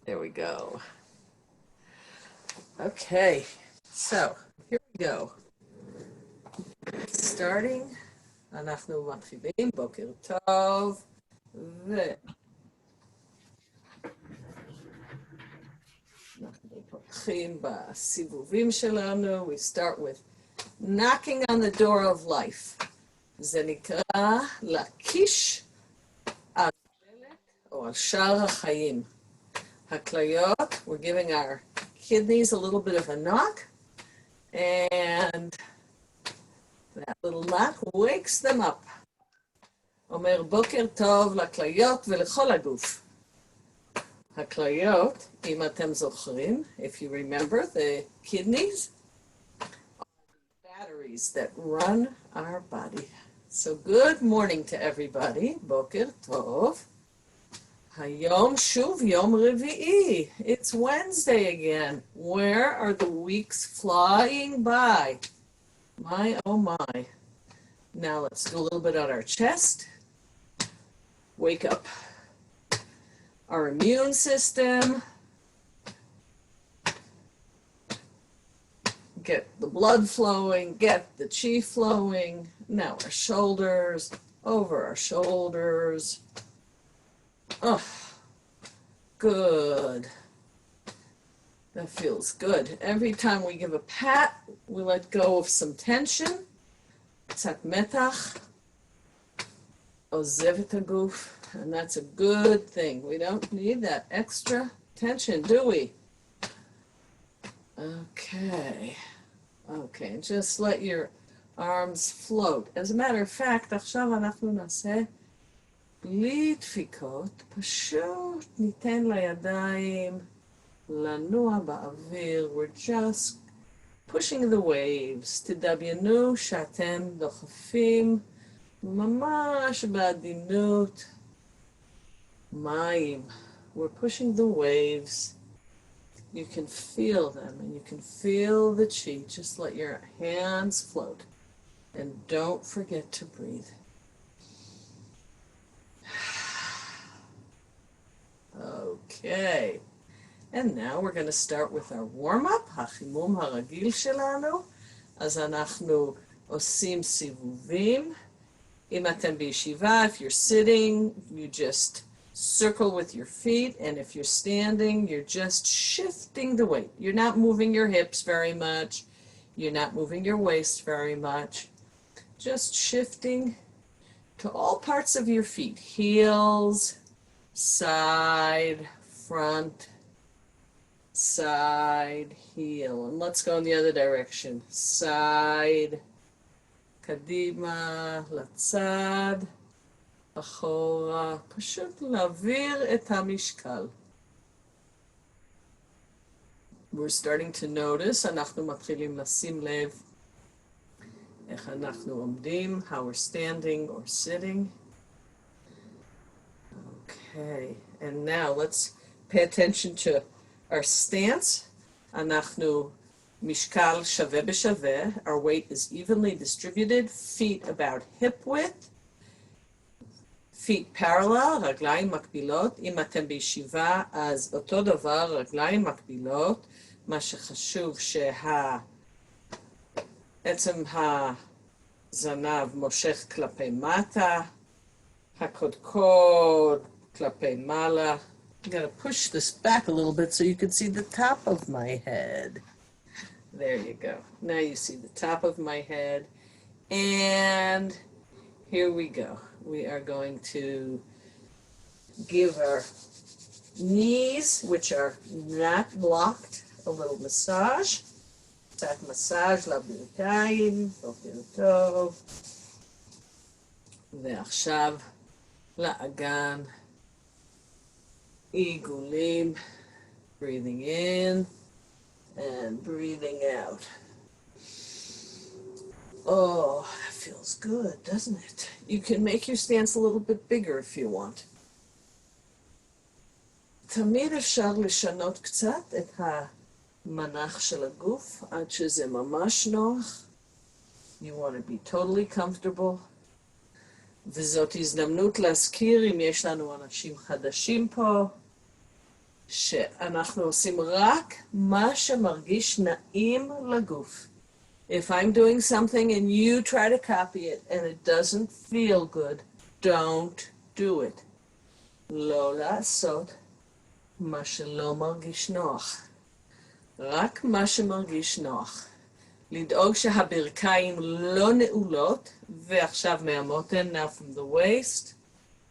There we go. Okay, so here we go. Starting, אנחנו מתחילים, בוקר טוב, אנחנו פותחים בסיבובים שלנו. We start with knocking on the door of life. זה נקרא להקיש על דלת או על שער החיים. הכליות, we're giving our kidneys a little bit of a knock, and that little knock wakes them up. אומר בוקר טוב לכליות ולכל הגוף. הכליות, אם אתם זוכרים, if you remember, the kidneys are the batteries that run our body. So good morning to everybody. בוקר טוב. היום שוב יום רביעי. It's Wednesday again. Where are the weeks flying by? My, oh my. Now let's do a little bit on our chest. Wake up our immune system. Get the blood flowing, get the chi flowing. Now our shoulders, over our shoulders. Oh, good. That feels good. Every time we give a pat, we let go of some tension. קצת מתח. עוזב את הגוף. And that's a good thing. We don't need that extra tension, do we? Okay. Okay, just let your arms float. As a matter of fact, עכשיו אנחנו נעשה בלי דפיקות, פשוט ניתן לידיים לנוע באוויר. We're just pushing the waves. תדמיינו שאתם דוחפים ממש בעדינות מים. We're pushing the waves. You can feel them and you can feel the chi. Just let your hands float and don't forget to breathe. Okay, and now we're going to start with our warm-up, החימום הרגיל שלנו. אז אנחנו עושים סיבובים. אם אתם בישיבה, if you're sitting, you just circle with your feet, and if you're standing, you're just shifting the weight. You're not moving your hips very much. You're not moving your waist very much. Just shifting to all parts of your feet. Heels, side, front, side, heel. And let's go in the other direction. Side, קדימה, לצד, אחורה. פשוט להעביר את המשקל. We're starting to notice, אנחנו מתחילים לשים לב איך אנחנו עומדים, how we're standing or sitting. Okay, and now let's pay attention to our stance. אנחנו משקל שווה בשווה. Our weight is evenly distributed. Feet about hip width. Feet parallel, רגליים מקבילות. אם אתם בישיבה, אז אותו דבר, רגליים מקבילות. מה שחשוב עצם הזנב מושך כלפי מטה. הקודקוד כלפי מעלה. I'm going to push this back a little bit so you can see the top of my head. There you go. Now you see the top of my head. And here we go. We are going to give our knees, which are not blocked, a little massage. קצת מסאז' לברכיים, בוקר טוב. ועכשיו לאגן. עיגולים, breathing in and breathing out. Oh, that feels good, doesn't it? You can make your stance a little bit bigger if you want. תמיד אפשר לשנות קצת את המנח של הגוף עד שזה ממש נוח. You want to be totally comfortable. וזאת הזדמנות להזכיר אם יש לנו אנשים חדשים פה. שאנחנו עושים רק מה שמרגיש נעים לגוף. If I'm doing something and you try to copy it and it doesn't feel good, don't do it. לא לעשות מה שלא מרגיש נוח. רק מה שמרגיש נוח. לדאוג שהברכיים לא נעולות, ועכשיו מהמותן, now from the waist,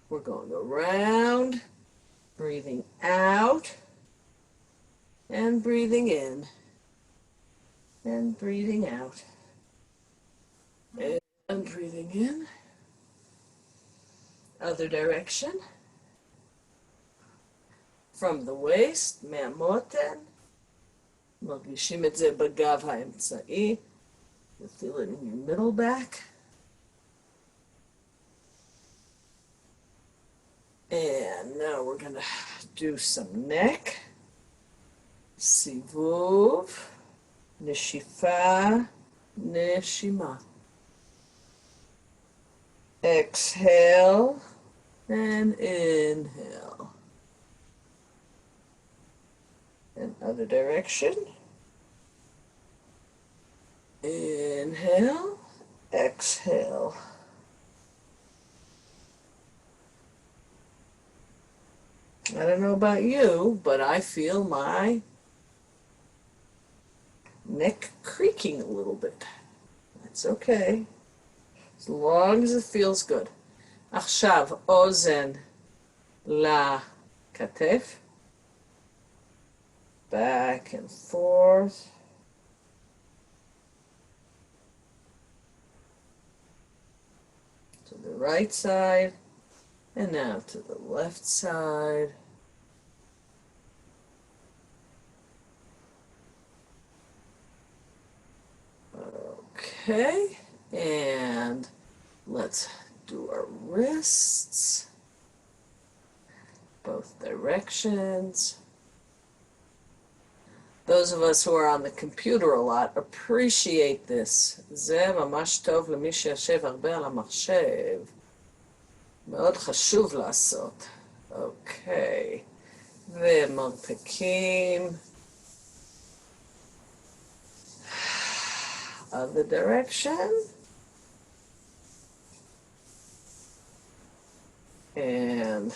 we're going around, breathing out, and breathing in, and breathing out, and breathing in. Other direction. From the waist, מהמותן, מרגישים את זה בגב האמצעי. You feel it in your middle back. And now we're going to do some neck. סיבוב, נשיפה, נשימה. Exhale and inhale. And other direction. Inhale, exhale. I don't know about you, but I feel my neck creaking a little bit. That's okay, as long as it feels good. עכשיו, אוזן לכתף. Back and forth. To the right side. And now to the left side. Okay, and let's do our wrists. Both directions. Those of us who are on the computer a lot appreciate this. זה ממש טוב למי שישב הרבה על המחשב. מאוד חשוב לעשות. אוקיי. ומרפקים. Other direction. And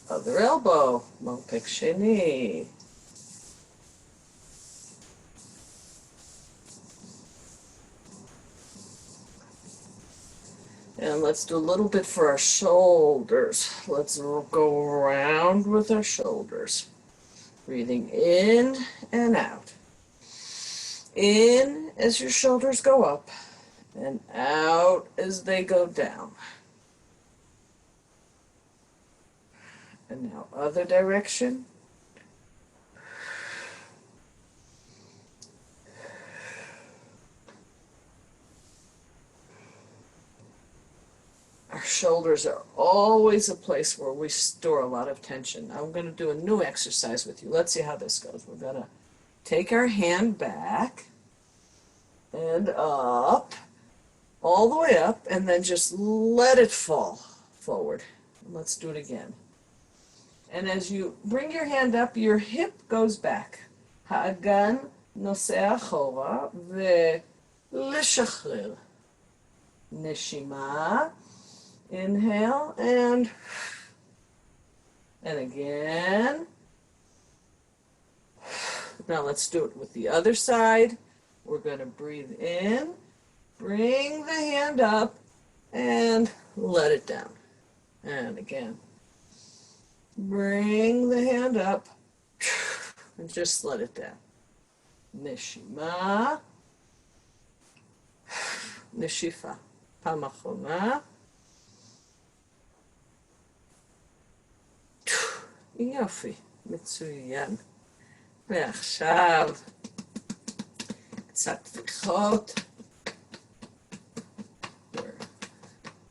other elbow. מרפק שני. And let's do a little bit for our shoulders. Let's go around with our shoulders. Breathing in and out. In as your shoulders go up, and out as they go down. And now other direction. Our shoulders are always a place where we store a lot of tension. I'm going to do a new exercise with you. Let's see how this goes. We're going to take our hand back and up, all the way up, and then just let it fall forward. Let's do it again. And as you bring your hand up, your hip goes back. האגן נוסע אחורה ולשחרר. נשימה. Inhale and again. Now let's do it with the other side. We're going to breathe in, bring the hand up, and let it down. And again, bring the hand up and just let it down. Neshima, neshifa, פעם אחרונה. יופי, מצוין. ועכשיו קצת תפיחות.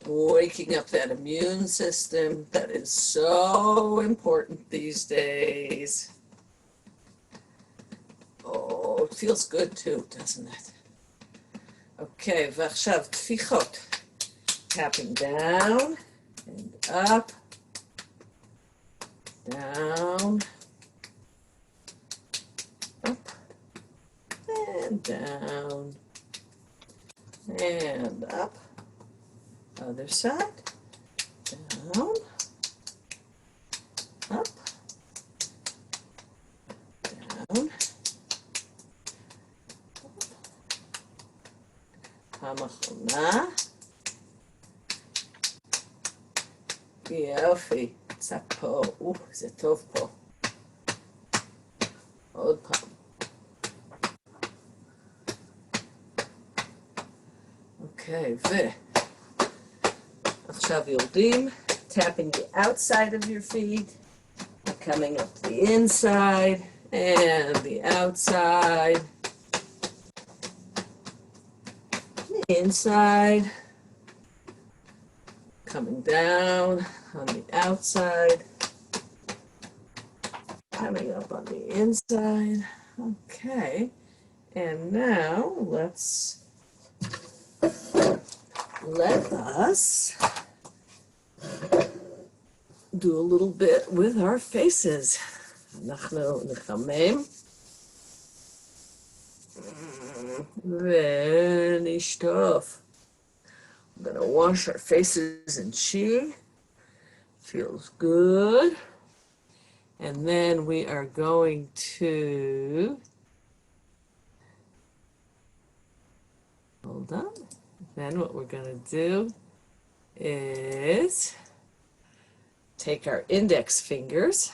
Waking up that immune system that is so important these days. Oh, it feels good too, doesn't it? Okay, ועכשיו תפיחות. Tapping down and up. Down down and up. Other side, down, up, down, פעם אחרונה. יופי, קצת פה, זה טוב פה. עוד פעם. אוקיי, ועכשיו יורדים, tapping the outside of your feet, coming up the inside and the outside, the inside, coming down on the outside, coming up on the inside. Okay, and now let us do a little bit with our faces. אנחנו נחמם ונשטוף. I'm going to wash our faces in Qi. Feels good. And then we are going to, hold on. Then what we're going to do is take our index fingers,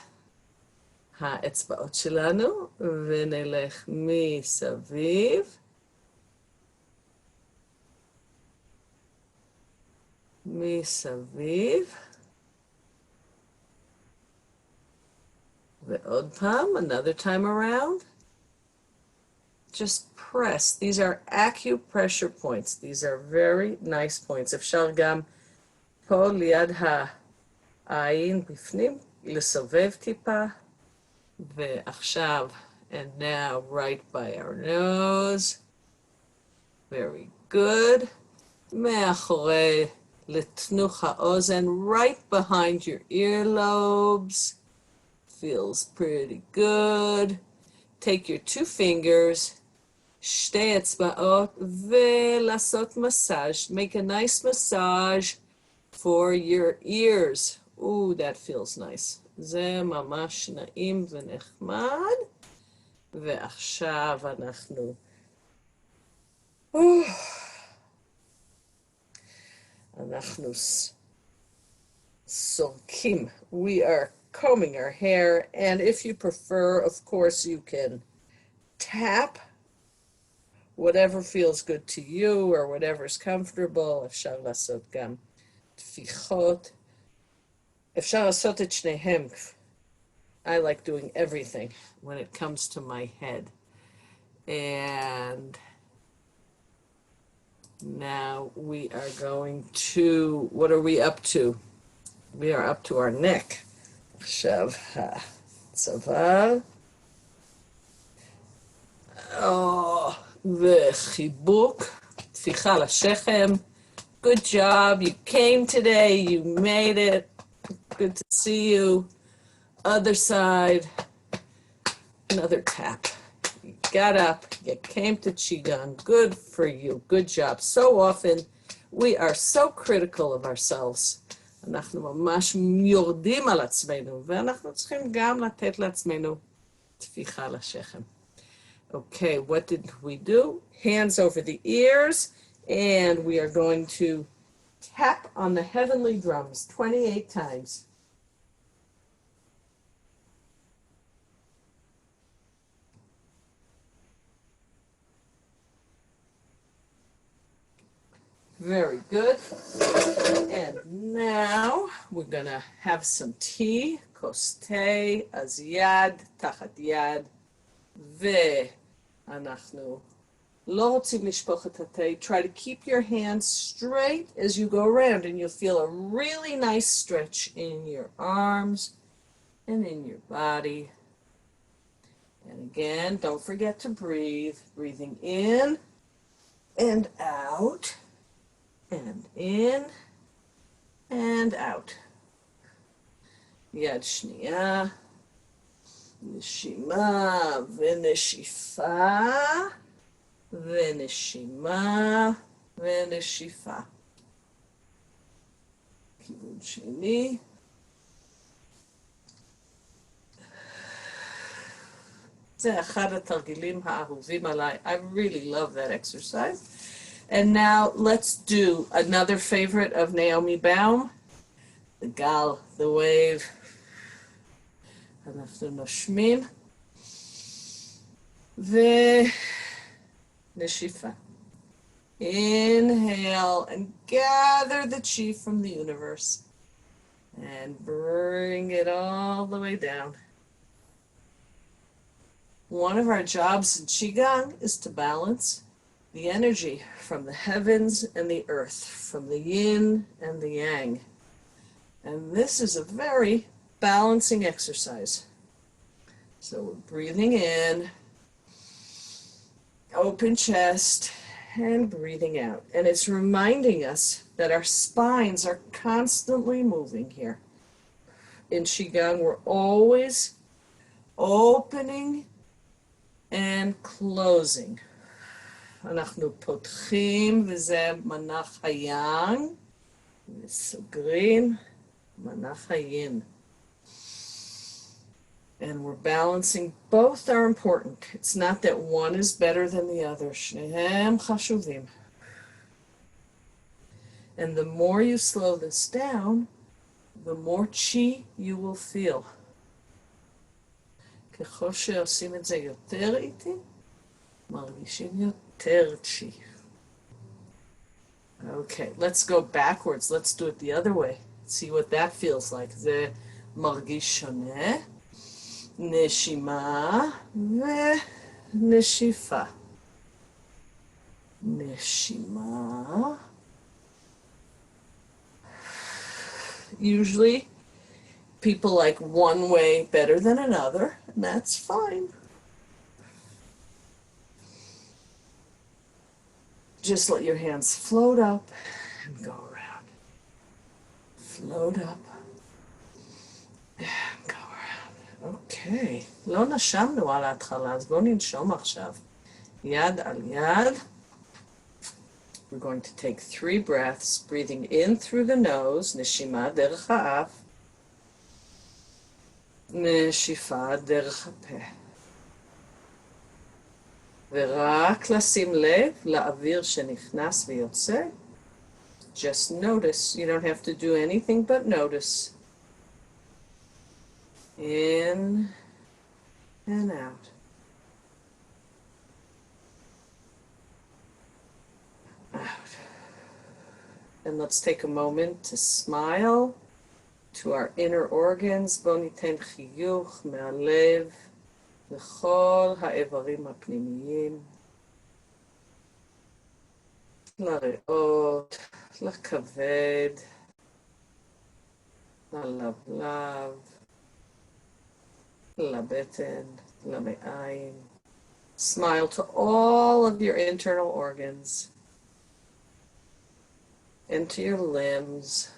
האצבעות שלנו, ונלך מסביב. מסביב. ועוד פעם, another time around. Just press. These are acupressure points. These are very nice points. אפשר גם פה ליד העין בפנים, לסובב טיפה. ועכשיו, and now right by our nose. Very good. מאחורי לתנוך האוזן, right behind your earlobes. Feels pretty good. Take your two fingers, שתי אצבעות, ולעשות massage. Make a nice massage for your ears. Ooh, that feels nice. זה ממש נעים ונחמד. ועכשיו אנחנו... אנחנו סורקים. We are combing our hair, and if you prefer, of course, you can tap whatever feels good to you or whatever's comfortable. אפשר לעשות גם תפיחות. אפשר לעשות את שניהם. I like doing everything when it comes to my head. And now we are going to, what are we up to? We are up to our neck. עכשיו הצוואר. וחיבוק, טפיחה לשכם. Good job, you came today, you made it. Good to see you. Other side. Another tap. You got up, you came to Qigong. Good for you, good job. So often we are so critical of ourselves. אנחנו ממש יורדים על עצמנו, ואנחנו צריכים גם לתת לעצמנו טפיחה לשכם. Okay, what did we do? Hands over the ears, and we are going to tap on the heavenly drums 28 times. Very good. And now we're going to have some tea. כוס תה, אז יד, תחת יד, ואנחנו לא רוצים לשפוך את התה. Try to keep your hands straight as you go around, and you'll feel a really nice stretch in your arms and in your body. And again, don't forget to breathe. Breathing in and out. And in and out. יד שנייה, נשימה ונשיפה, ונשימה, ונשיפה. כיוון שני. זה אחד התרגילים האהובים עליי. I really love that exercise. And now let's do another favorite of Naomi Baum, the gal, the wave. אנחנו נושמים. ונשיפה. Inhale and gather the chi from the universe and bring it all the way down. One of our jobs in Qigong is to balance the energy from the heavens and the earth, from the yin and the yang. And this is a very balancing exercise. So we're breathing in, open chest, and breathing out. And it's reminding us that our spines are constantly moving here. In Qigong, we're always opening and closing. אנחנו פותחים, וזה מנח היאנג, וסוגרים, מנח היין. And we're balancing. Both are important. It's not that one is better than the other. שניהם חשובים. And the more you slow this down, the more chi you will feel. ככל שעושים את זה יותר איטי, מרגישים יותר chi. Okay, let's go backwards. Let's do it the other way. See what that feels like. זה מרגיש שונה. נשימה ונשיפה. נשימה. Usually, people like one way better than another, and that's fine. Just let your hands float up and go around. Float up and go around. Okay. לא נשמנו על ההתחלה, אז בואו ננשום עכשיו. יד על יד. We're going to take 3 breaths, breathing in through the nose, נשימה דרך האף, נשיפה דרך הפה. ורק לשים לב לאוויר שנכנס ויוצא. Just notice. You don't have to do anything but notice. In and out. Out. And let's take a moment to smile to our inner organs. בואו ניתן חיוך מהלב לכל האיברים הפנימיים, לריאות, לכבד, ללבלב, לבטן, למעיים. Smile to all of your internal organs and to your limbs.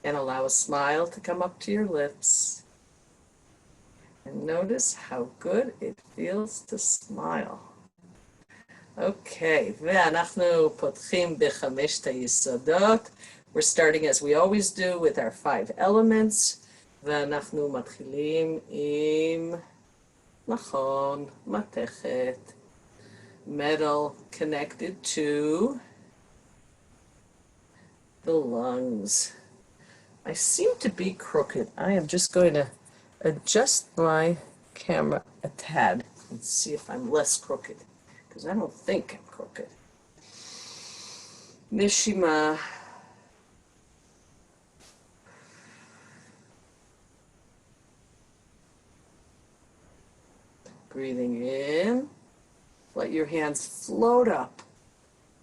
And allow a smile to come up to your lips. And notice how good it feels to smile. Okay, ואנחנו פותחים בחמשת היסודות. We're starting as we always do with our 5 elements. ואנחנו מתחילים עם, נכון, מתכת. Metal connected to the lungs. I seem to be crooked. I am just going to adjust my camera a tad and see if I'm less crooked, because I don't think I'm crooked. Nishima. Breathing in. Let your hands float up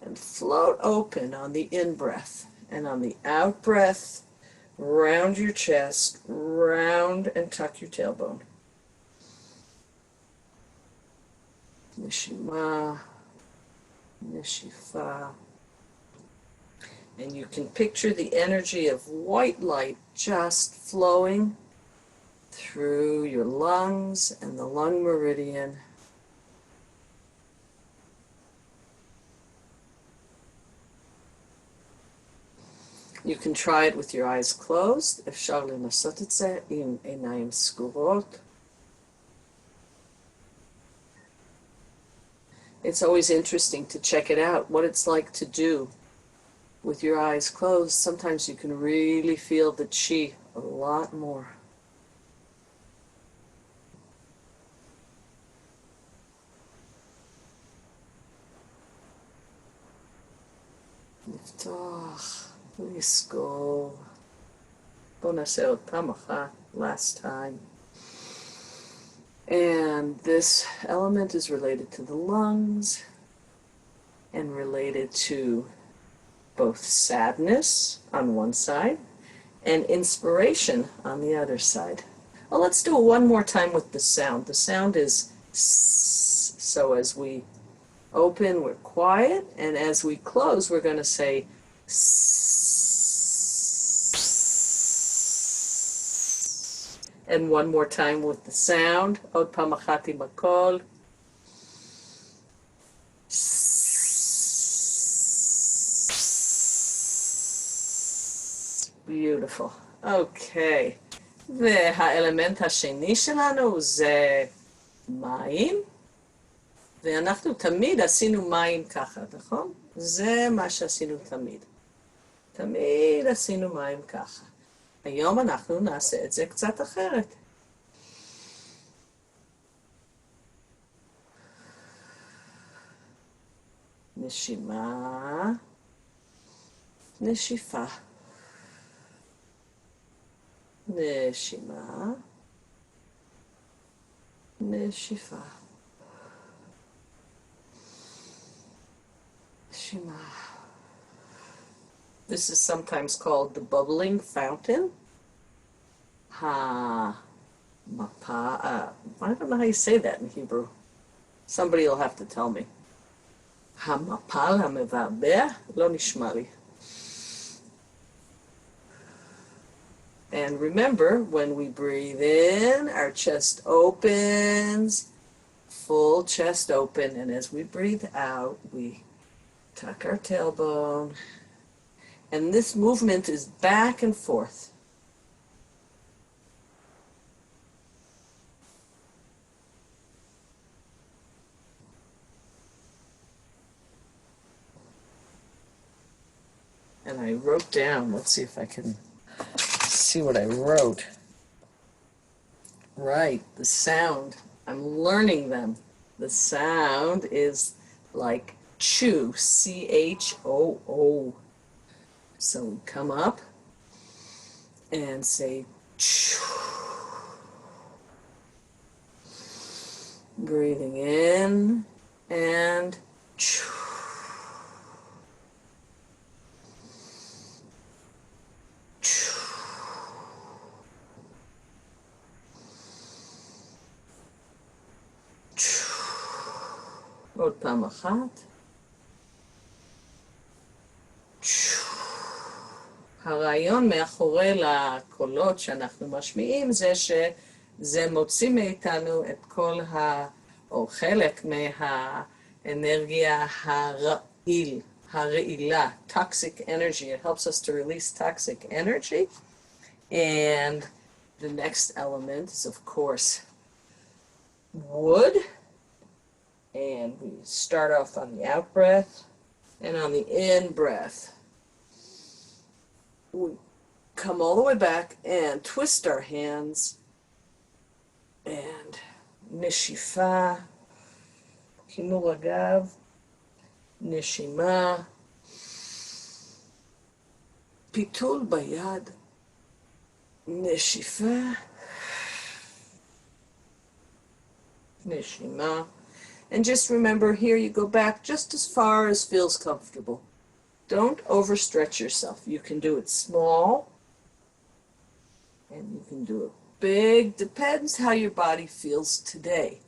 and float open on the in-breath, and on the out-breath, round your chest, round and tuck your tailbone. Nishima, nishifa. And you can picture the energy of white light just flowing through your lungs and the lung meridian. You can try it with your eyes closed. אפשר לנסות את זה עם עיניים סגורות. It's always interesting to check it out, what it's like to do with your eyes closed. Sometimes you can really feel the chi a lot more. לפתוח, לסגור. בואו נעשה עוד פעם אחת, last time. And this element is related to the lungs and related to both sadness on one side and inspiration on the other side. Well, let's do it one more time with the sound. The sound is s, so as we open, we're quiet, and as we close, we're going to say s. And one more time with the sound. עוד פעם אחת עם הקול. Beautiful. Okay. והאלמנט השני שלנו זה מים. ואנחנו תמיד עשינו מים ככה, נכון? זה מה שעשינו תמיד. תמיד עשינו מים ככה. היום אנחנו נעשה את זה קצת אחרת. נשימה, נשיפה. נשימה, נשיפה. נשימה. This is sometimes called the bubbling fountain. I don't know how you say that in Hebrew. Somebody will have to tell me. המפל המבעבע, לא נשמע לי. And remember, when we breathe in, our chest opens, full chest open, and as we breathe out, we tuck our tailbone. And this movement is back and forth. And I wrote down, let's see if I can see what I wrote. Right, the sound. I'm learning them. The sound is like chew, C-H-O-O. So we come up and say chew. Breathing in and chew. עוד פעם אחת. הרעיון מאחורי לקולות שאנחנו משמיעים זה שזה מוציא מאיתנו את כל או חלק מהאנרגיה הרעילה, toxic energy. It helps us to release toxic energy. And the next element is, of course, wood. And we start off on the out breath, and on the in breath, we come all the way back and twist our hands, and nishifa, himur agav, nishima, pitul bayad, nishifa, nishima. And just remember, here you go back just as far as feels comfortable. Don't overstretch yourself. You can do it small, and you can do it big. Depends how your body feels today.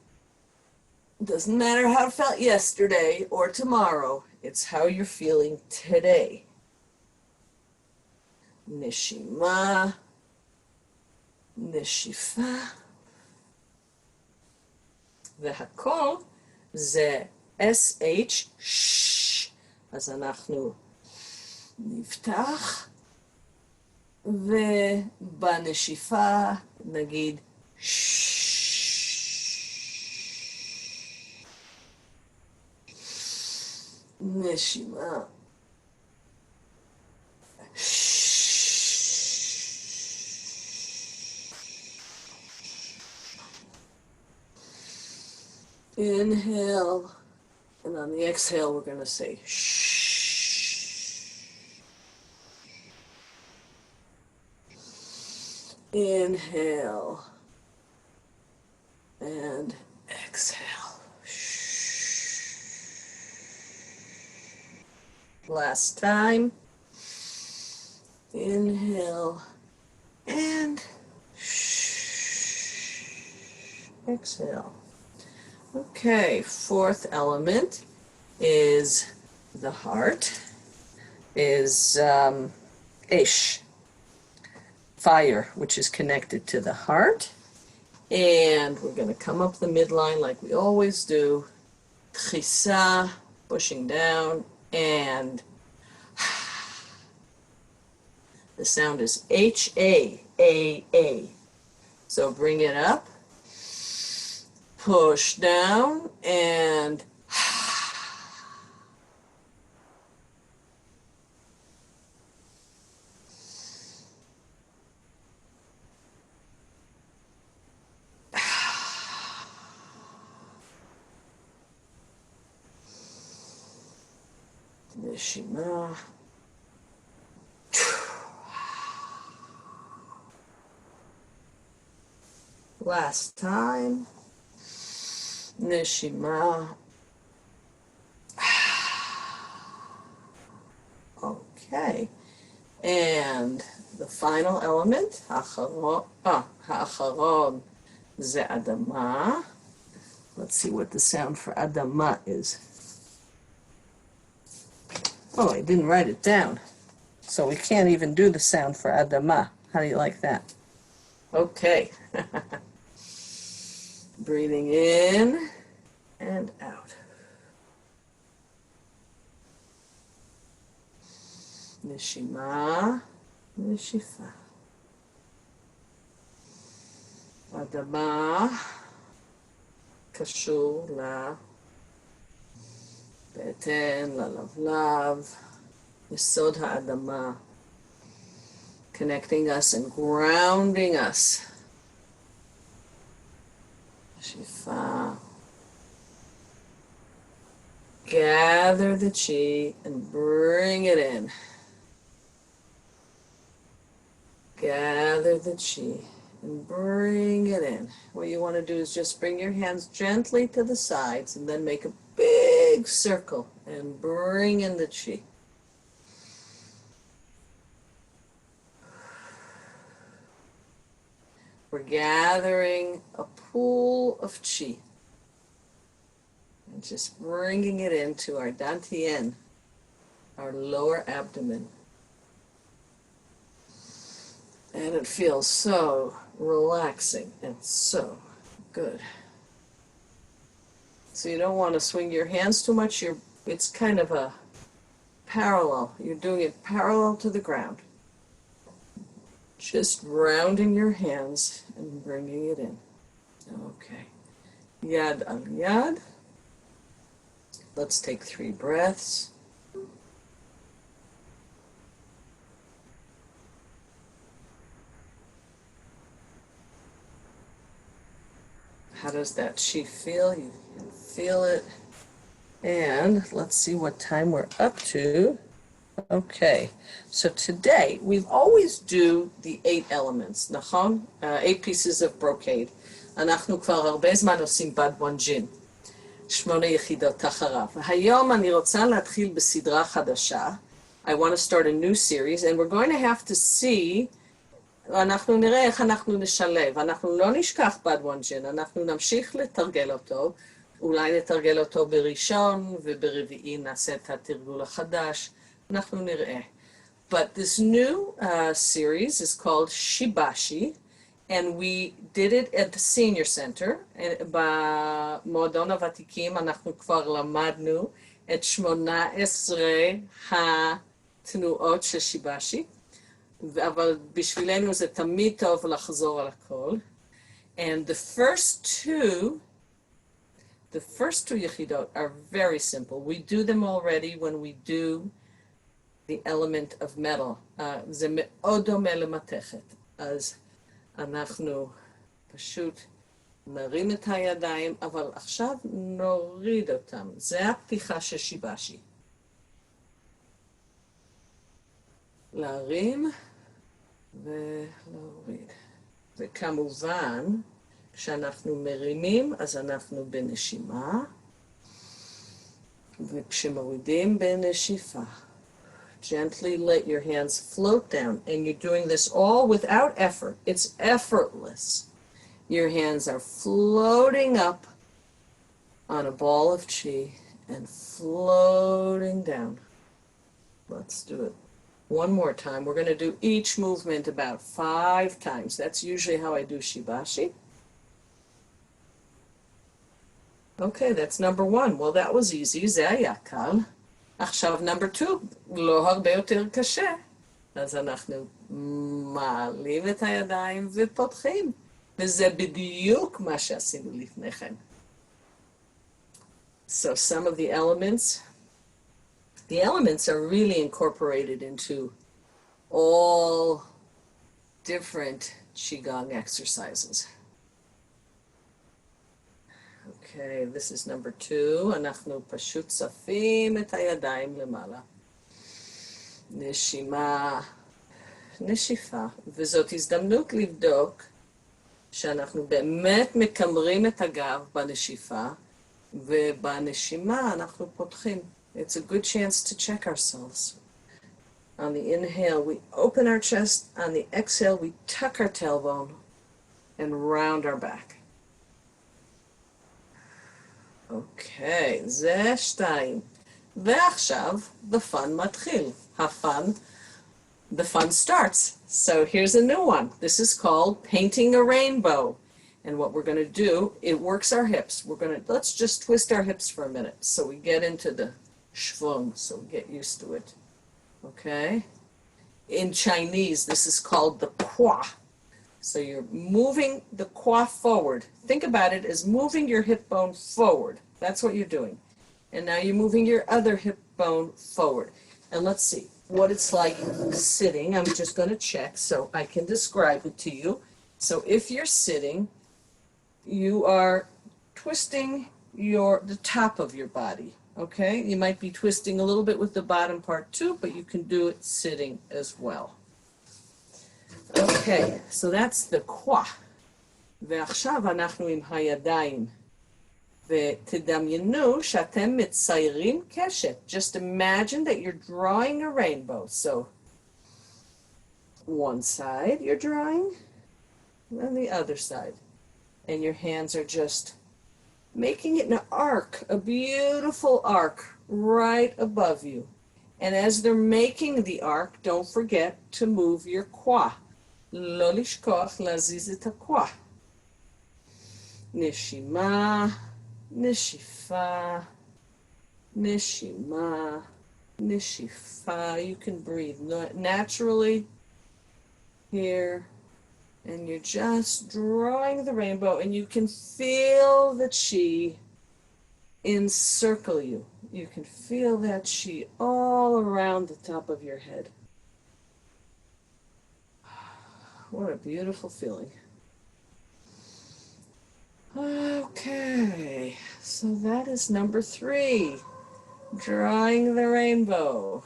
It doesn't matter how it felt yesterday or tomorrow. It's how you're feeling today. Nishima. נשיפה, והכל זה SH, אז אנחנו נפתח, ובנשיפה נגיד נשימה. Inhale, and on the exhale, we're going to say shh. Inhale, and exhale. Last time. Inhale, and exhale. Okay, fourth element is the heart, is Ish, fire, which is connected to the heart. And we're going to come up the midline like we always do. Tchisa, pushing down, and the sound is H-A-A-A. So bring it up. Push down and Nishima. Last time. Nishima. Okay. And the final element, ha'acharon ze adama. Let's see what the sound for adama is. Oh, I didn't write it down. So we can't even do the sound for adama. How do you like that? Okay. Breathing in and out. Nishima, nishifa. Adama, קשור לבטן, ללבלב, יסוד האדמה, connecting us and grounding us. Shifa. Gather the chi and bring it in. Gather the chi and bring it in. What you want to do is just bring your hands gently to the sides and then make a big circle and bring in the chi. We're gathering a pool of chi and just bringing it into our dantian, our lower abdomen. And it feels so relaxing and so good. So you don't want to swing your hands too much. It's kind of a parallel. You're doing it parallel to the ground. Just rounding your hands and bringing it in. Okay. Yad al yad. Let's take 3 breaths. How does that chi feel? You can feel it. And let's see what time we're up to. Okay, so today we always do the 8 elements, נכון? 8 pieces of brocade. אנחנו כבר הרבה זמן עושים בד וונג'ין, 8 יחידות אחריו. היום אני רוצה להתחיל בסדרה חדשה. I want to start a new series, and we're going to have to see, אנחנו נראה איך אנחנו נשלב. אנחנו לא נשכח בד וונג'ין, אנחנו נמשיך לתרגל אותו. אולי נתרגל אותו בראשון, וברביעי נעשה את התרגול החדש. אנחנו נראה. But this new series is called Shibashi, And we did it at the senior center. במועדון הוותיקים אנחנו כבר למדנו את 18 התנועות של שיבאשי, אבל בשבילנו זה תמיד טוב לחזור על הכל. And the first two יחידות are very simple. We do them already when we do the element of metal. זה מאוד דומה למתכת. אז אנחנו פשוט נרים את הידיים, אבל עכשיו נוריד אותם. זה הפתיחה של שיבאשי. להרים ולהוריד. וכמובן, כשאנחנו מרימים, אז אנחנו בנשימה, וכשמורידים בנשיפה. Gently let your hands float down, and you're doing this all without effort. It's effortless. Your hands are floating up on a ball of chi and floating down. Let's do it one more time. We're going to do each movement about 5 times. That's usually how I do Shibashi. Okay, that's number 1. Well, that was easy. זה היה קל. עכשיו number 2, לא הרבה יותר קשה. אז אנחנו מעלים את הידיים ופותחים. וזה בדיוק מה שעשינו לפני כן. So some of the elements are really incorporated into all different Qigong exercises. Okay, this is number 2. אנחנו פשוט צפים את הידיים למעלה. נשימה, נשיפה. וזאת הזדמנות לבדוק שאנחנו באמת מקמרים את הגב בנשיפה, ובנשימה אנחנו פותחים. It's a good chance to check ourselves. On the inhale, we open our chest. On the exhale, we tuck our tailbone and round our back. Okay, זה 2. ועכשיו, the fun מתחיל. The fun starts. So here's a new one. This is called painting a rainbow. And what we're going to do, it works our hips. Let's just twist our hips for a minute so we get into the schwung, so we get used to it. Okay? In Chinese, this is called the qua. So you're moving the qua forward. Think about it as moving your hip bone forward. That's what you're doing. And now you're moving your other hip bone forward. And let's see what it's like sitting. I'm just going to check so I can describe it to you. So if you're sitting, you are twisting the top of your body. Okay? You might be twisting a little bit with the bottom part too, but you can do it sitting as well. Okay, so that's the qua. ועכשיו אנחנו עם הידיים. ותדמיינו שאתם מציירים קשת. Just imagine that you're drawing a rainbow. So one side you're drawing, and the other side. And your hands are just making it an arc, a beautiful arc right above you. And as they're making the arc, don't forget to move your qua. לא לשכוח להזיז את הקwa. נשימה, נשיפה, נשימה, נשיפה. You can breathe naturally here. And you're just drawing the rainbow, and you can feel the chi encircle you. You can feel that chi all around the top of your head. What a beautiful feeling. Okay, so that is number 3, drawing the rainbow.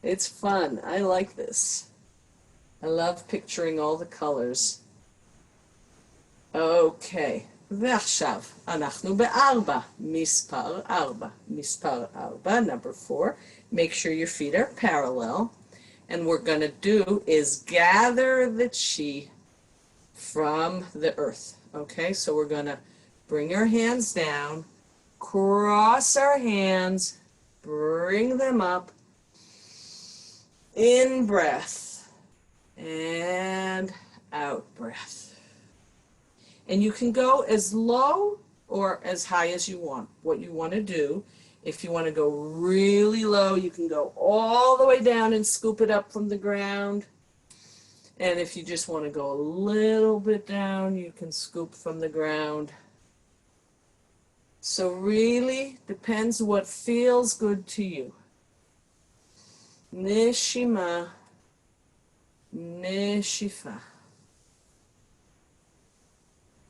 It's fun. I like this. I love picturing all the colors. Okay, ועכשיו אנחנו ב4, מספר 4. מספר 4, number 4. Make sure your feet are parallel. And what we're going to do is gather the chi from the earth. Okay, so we're going to bring our hands down, cross our hands, bring them up, in breath, and out breath. breath. And you can go as low or as high as you want. What you want to do, if you want to go really low, you can go all the way down and scoop it up from the ground. And if you just want to go a little bit down, you can scoop from the ground. So really depends what feels good to you. Neshima, neshifa.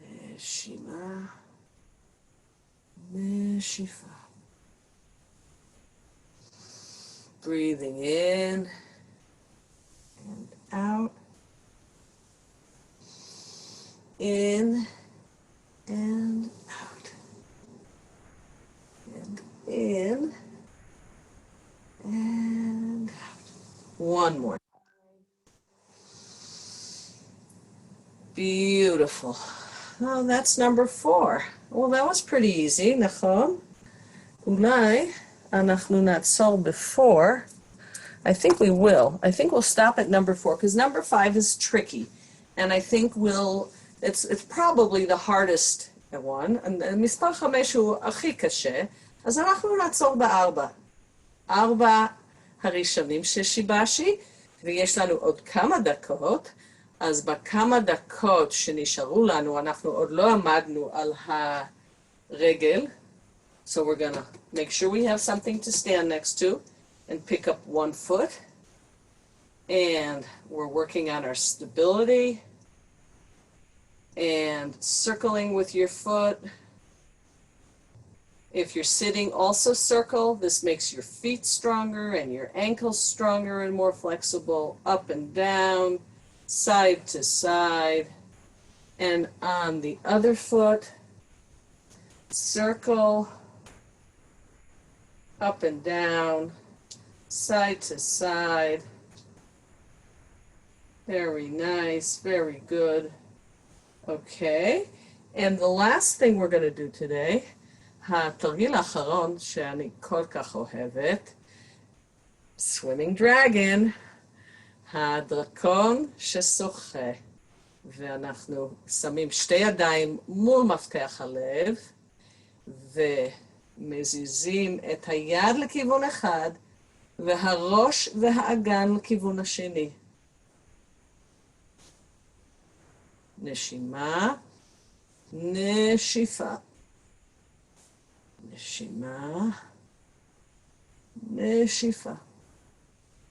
Neshima, neshifa. Breathing in and out. In and out. And in and out. One more. Beautiful. Oh, that's number 4. Well, that was pretty easy, נכון? אולי אנחנו נעצור before. I think we will. I think we'll stop at number 4 because number 5 is tricky. And I think it's probably the hardest one. מספר 5 הוא הכי קשה, אז אנחנו נעצור ב4. 4 הראשונים של שיבאשי, ויש לנו עוד כמה דקות, אז בכמה דקות שנשארו לנו, אנחנו עוד לא עמדנו על הרגל. So we're gonna make sure we have something to stand next to and pick up one foot. And we're working on our stability and circling with your foot. If you're sitting, also circle. This makes your feet stronger and your ankles stronger and more flexible, up and down, side to side. And on the other foot, circle, up and down, side to side. Very nice, very good. Okay, and the last thing we're going to do today, התרגיל האחרון שאני כל כך אוהבת, swimming dragon, הדרקון ששוחה, ואנחנו שמים שתי ידיים מול מפתח הלב, ומזיזים את היד לכיוון אחד, והראש והאגן לכיוון השני. נשימה, נשיפה. נשימה, נשיפה.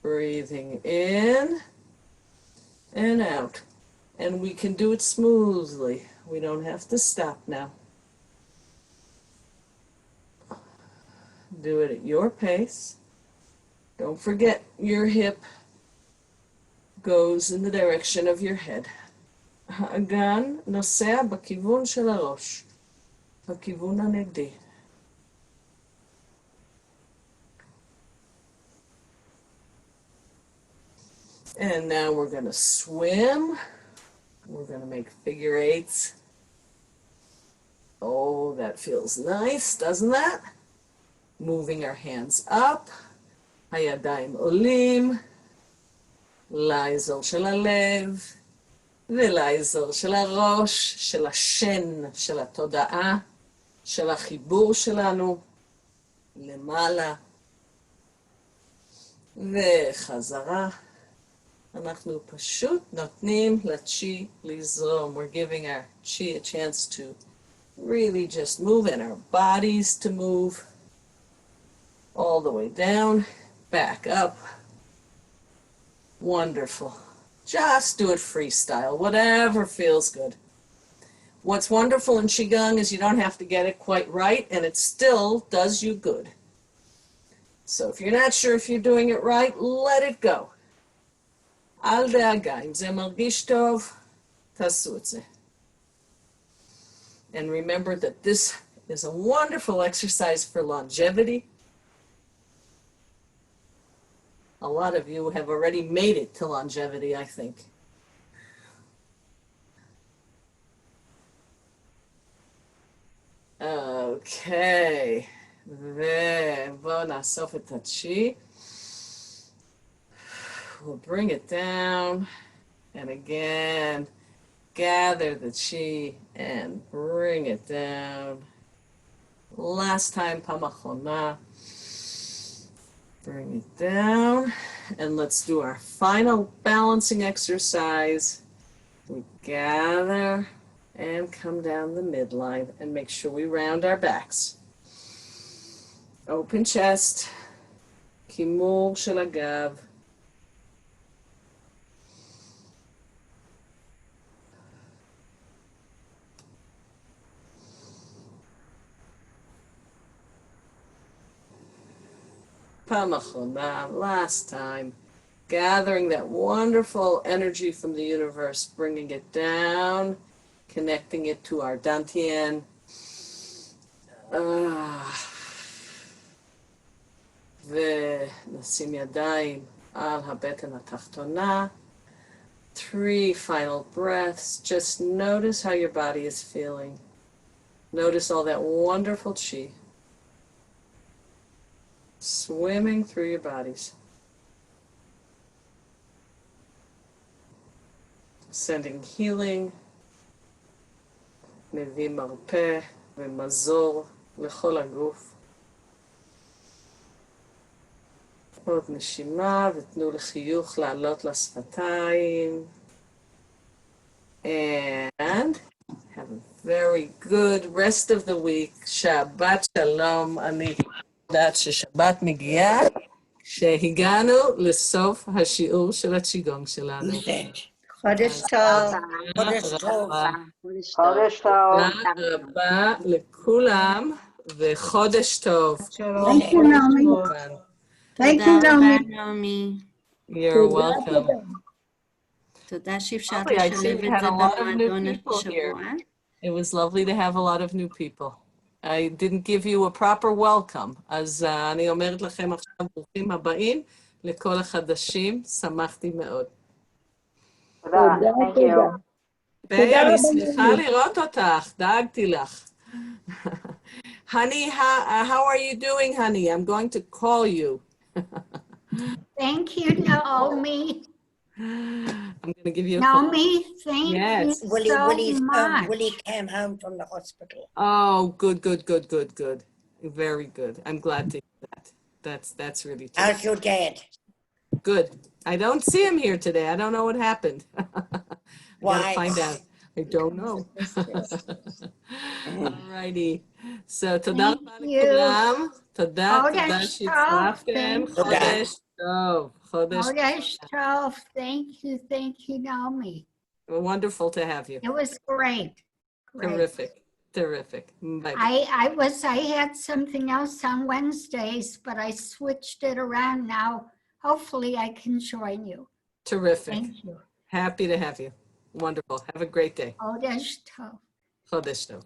Breathing in and out. And we can do it smoothly. We don't have to stop now. Do it at your pace. Don't forget your hip goes in the direction of your head. האגן נוסע בכיוון של הראש, בכיוון הנגדי. And now we're going to swim. We're going to make figure eights. Oh, that feels nice, doesn't that? Moving our hands up. הידיים עולים. לאזור של הלב. ולאזור של הראש, של השן, של התודעה, של החיבור שלנו. למעלה. וחזרה. אנחנו פשוט נותנים לצ'י לזרום. We're giving our chi a chance to really just move and our bodies to move all the way down, back up. Wonderful. Just do it freestyle, whatever feels good. What's wonderful in Qigong is you don't have to get it quite right and it still does you good. So if you're not sure if you're doing it right, let it go. אל דאגה, אם זה מרגיש טוב, תעשו את זה. And remember that this is a wonderful exercise for longevity. A lot of you have already made it to longevity, I think. Okay. ובואו נאסוף את הצ'י. We'll bring it down, and again, gather the chi and bring it down. Last time, pamachona. Bring it down. And let's do our final balancing exercise. We gather and come down the midline and make sure we round our backs. Open chest. Kimur shel hagav. Pamachona, last time. Gathering that wonderful energy from the universe, bringing it down, connecting it to our dantian. ונשים ידיים על הבטן התחתונה. 3 final breaths. Just notice how your body is feeling. Notice all that wonderful chi swimming through your bodies. Sending healing, מביא מרפא ומזור לכל הגוף. עוד נשימה ותנו לחיוך לעלות לשפתיים. And have a very good rest of the week. שבת שלום. אני יודעת ששבת מגיעה כשהגענו לסוף השיעור של הצ'יגונג שלנו. חודש טוב. חודש טוב. חודש טוב. תודה רבה לכולם וחודש טוב. Thank you, Naomi. Thank you, Naomi. You're welcome. תודה שאפשרת Lovely. I see לשלב we את had זה a lot of new במועדון people here. השבוע. It was lovely to have a lot of new people. I didn't give you a proper welcome. אז אני אומרת לכם עכשיו ברוכים הבאים לכל החדשים. שמחתי מאוד. תודה. Thank you. אני שמחה לראות אותך. דאגתי לך. Honey, how are you doing, honey? I'm going to call you. Thank you, Naomi. I'm going to give you a call. Naomi, thank Yes. you so much. Willie came home from the hospital. Oh, good. Very good. I'm glad to hear that. That's really true. How's your dad? Good. I don't see him here today. I don't know what happened. I gotta find out. I don't know. All righty. So, תודה רבה לכולם. תודה שהצטרפתם. חודש טוב. חודש טוב. Thank you, Naomi. Wonderful to have you. It was great. Terrific. Bye. I had something else on Wednesdays, but I switched it around now. Hopefully I can join you. Terrific. Thank you. Happy to have you. Wonderful. Have a great day. חודש טוב. חודש טוב.